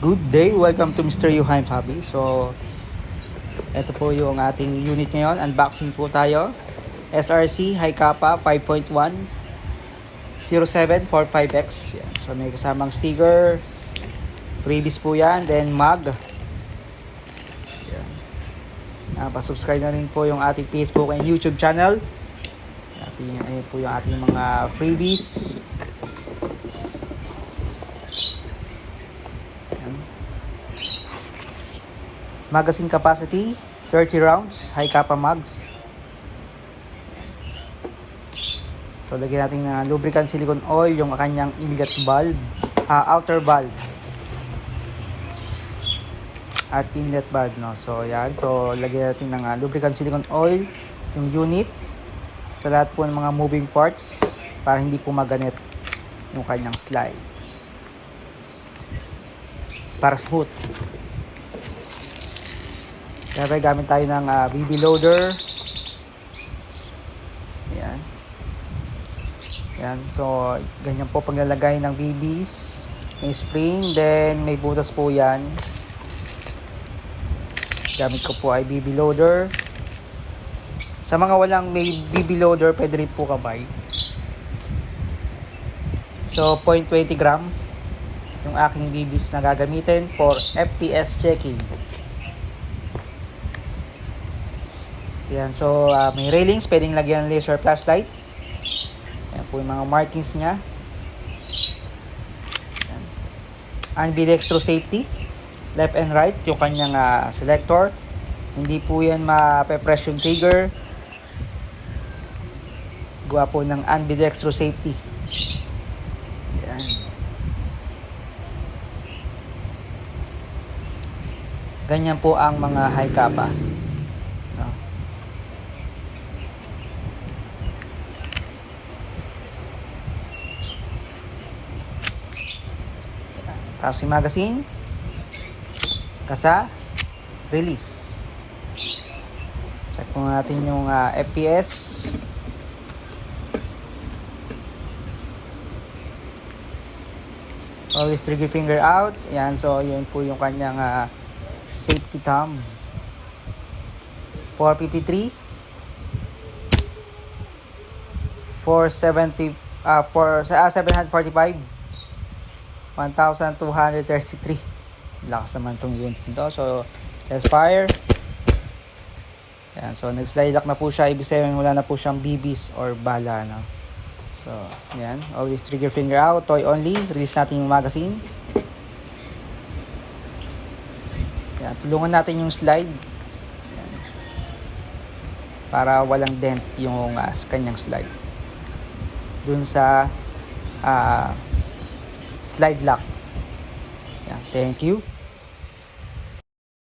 Good day, welcome to Mr. Yuhaim Hobby. So, ito po yung ating unit ngayon. Unboxing po tayo. SRC High Kappa 5.1 0745X. Yan. So, may kasamang sticker. Freebies po yan. Then, mag. Yan. Pa-subscribe na rin po yung ating Facebook and YouTube channel. Ayan po yung ating mga freebies. Magazine capacity 30 rounds, high kappa mags. So lagyan natin na lubricant silicone oil yung kanyang inlet valve, outer valve at inlet valve, no. So yan, so lagyan natin ng lubricant silicone oil yung unit sa lahat po ng mga moving parts para hindi po maganit yung kanyang slide, para smooth. Kaya gamit tayo ng BB loader. Ayan. Ayan. So, ganyan po paglalagay ng BBs. May spring, then may butas po yan. Gamit ko po ay BB loader. Sa mga walang may BB loader, pwede rin po kamay. So, 0.20 gram yung aking BBs na gagamitin for FPS checking. Yan, so may railings, pwedeng lagyan ng laser flashlight. Yan po yung mga markings niya. Yan. Ambidextrous safety, left and right, yung kanyang selector. Hindi po yan mape-press yung trigger. Gawa po ng ambidextrous safety. Yan. Ganyan po ang mga high kappa. Tapos yung magazine, kasa, release. Check po natin yung FPS. Always trigger finger out. Ayan, so yun po yung kanyang safety thumb. 453, 745, 1,233. Lakas naman itong units nito. So, let's fire. Yan. So, nag-slide lock na po siya. Ibig sabihin, wala na po siyang BBs or bala. No? So, yan. Always trigger finger out. Toy only. Release natin yung magazine. Yan. Tulungan natin yung slide. Yan. Para walang dent yung kanyang slide. Dun sa slide lock. Yeah, thank you.